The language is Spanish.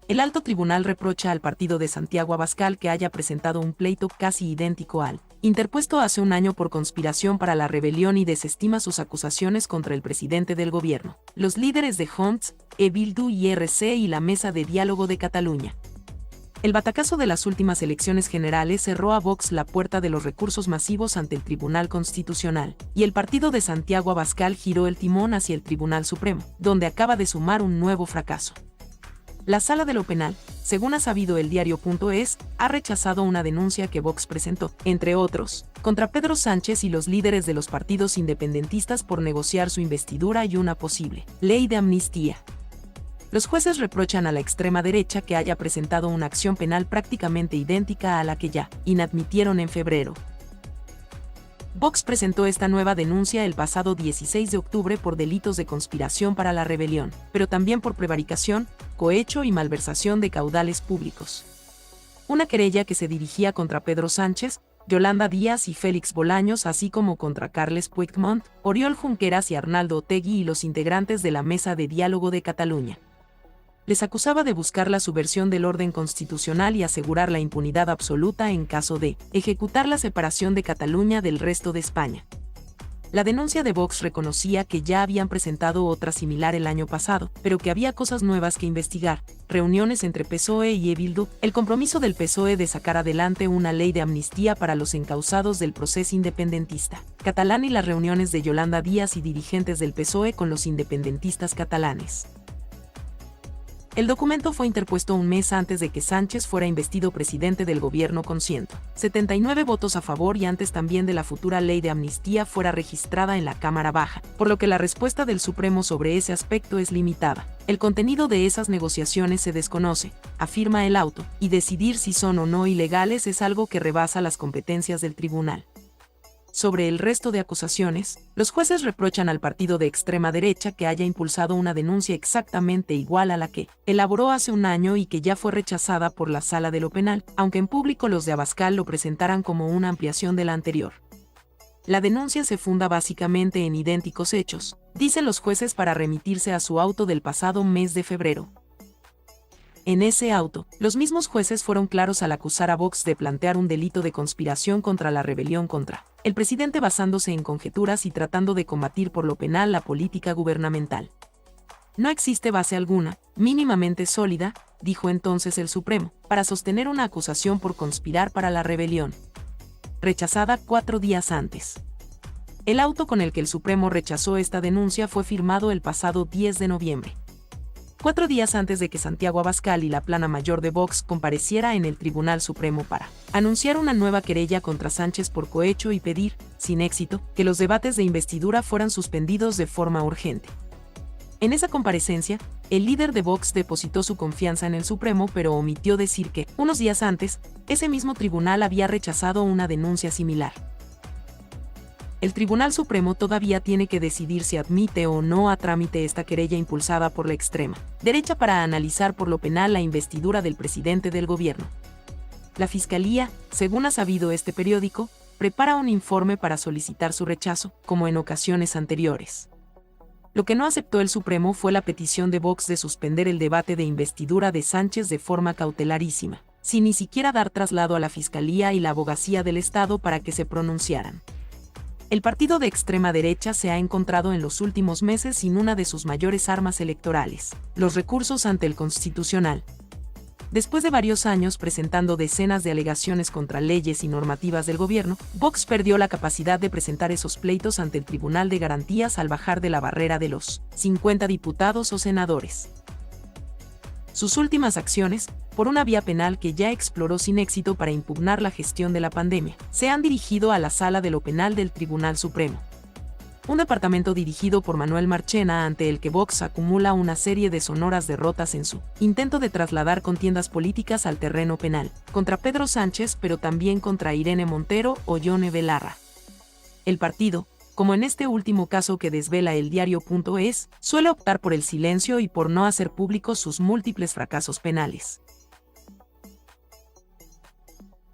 El alto tribunal reprocha al partido de Santiago Abascal que haya presentado un pleito casi idéntico al interpuesto hace un año por conspiración para la rebelión y desestima sus acusaciones contra el presidente del gobierno, los líderes de Junts, Bildu y RC y la Mesa de Diálogo de Cataluña. El batacazo de las últimas elecciones generales cerró a Vox la puerta de los recursos masivos ante el Tribunal Constitucional, y el partido de Santiago Abascal giró el timón hacia el Tribunal Supremo, donde acaba de sumar un nuevo fracaso. La Sala de lo Penal, según ha sabido el diario.es, ha rechazado una denuncia que Vox presentó, entre otros, contra Pedro Sánchez y los líderes de los partidos independentistas por negociar su investidura y una posible ley de amnistía. Los jueces reprochan a la extrema derecha que haya presentado una acción penal prácticamente idéntica a la que ya inadmitieron en febrero. Vox presentó esta nueva denuncia el pasado 16 de octubre por delitos de conspiración para la rebelión, pero también por prevaricación, cohecho y malversación de caudales públicos. Una querella que se dirigía contra Pedro Sánchez, Yolanda Díaz y Félix Bolaños, así como contra Carles Puigdemont, Oriol Junqueras y Arnaldo Otegi y los integrantes de la Mesa de Diálogo de Cataluña. Les acusaba de buscar la subversión del orden constitucional y asegurar la impunidad absoluta en caso de ejecutar la separación de Cataluña del resto de España. La denuncia de Vox reconocía que ya habían presentado otra similar el año pasado, pero que había cosas nuevas que investigar, reuniones entre PSOE y Bildu, el compromiso del PSOE de sacar adelante una ley de amnistía para los encausados del proceso independentista catalán y las reuniones de Yolanda Díaz y dirigentes del PSOE con los independentistas catalanes. El documento fue interpuesto un mes antes de que Sánchez fuera investido presidente del gobierno con 179 votos a favor y antes también de la futura ley de amnistía fuera registrada en la Cámara Baja, por lo que la respuesta del Supremo sobre ese aspecto es limitada. El contenido de esas negociaciones se desconoce, afirma el auto, y decidir si son o no ilegales es algo que rebasa las competencias del tribunal. Sobre el resto de acusaciones, los jueces reprochan al partido de extrema derecha que haya impulsado una denuncia exactamente igual a la que elaboró hace un año y que ya fue rechazada por la Sala de lo Penal, aunque en público los de Abascal lo presentaran como una ampliación de la anterior. La denuncia se funda básicamente en idénticos hechos, dicen los jueces para remitirse a su auto del pasado mes de febrero. En ese auto, los mismos jueces fueron claros al acusar a Vox de plantear un delito de conspiración contra la rebelión contra el presidente basándose en conjeturas y tratando de combatir por lo penal la política gubernamental. No existe base alguna, mínimamente sólida, dijo entonces el Supremo, para sostener una acusación por conspirar para la rebelión. Rechazada 4 días antes. El auto con el que el Supremo rechazó esta denuncia fue firmado el pasado 10 de noviembre. 4 días antes de que Santiago Abascal y la plana mayor de Vox compareciera en el Tribunal Supremo para anunciar una nueva querella contra Sánchez por cohecho y pedir, sin éxito, que los debates de investidura fueran suspendidos de forma urgente. En esa comparecencia, el líder de Vox depositó su confianza en el Supremo pero omitió decir que, unos días antes, ese mismo tribunal había rechazado una denuncia similar. El Tribunal Supremo todavía tiene que decidir si admite o no a trámite esta querella impulsada por la extrema derecha para analizar por lo penal la investidura del presidente del gobierno. La Fiscalía, según ha sabido este periódico, prepara un informe para solicitar su rechazo, como en ocasiones anteriores. Lo que no aceptó el Supremo fue la petición de Vox de suspender el debate de investidura de Sánchez de forma cautelarísima, sin ni siquiera dar traslado a la Fiscalía y la Abogacía del Estado para que se pronunciaran. El partido de extrema derecha se ha encontrado en los últimos meses sin una de sus mayores armas electorales, los recursos ante el Constitucional. Después de varios años presentando decenas de alegaciones contra leyes y normativas del gobierno, Vox perdió la capacidad de presentar esos pleitos ante el Tribunal de Garantías al bajar de la barrera de los 50 diputados o senadores. Sus últimas acciones, por una vía penal que ya exploró sin éxito para impugnar la gestión de la pandemia, se han dirigido a la Sala de lo Penal del Tribunal Supremo. Un departamento dirigido por Manuel Marchena ante el que Vox acumula una serie de sonoras derrotas en su intento de trasladar contiendas políticas al terreno penal, contra Pedro Sánchez pero también contra Irene Montero o Yone Belarra. El partido, como en este último caso que desvela el diario.es, suele optar por el silencio y por no hacer públicos sus múltiples fracasos penales.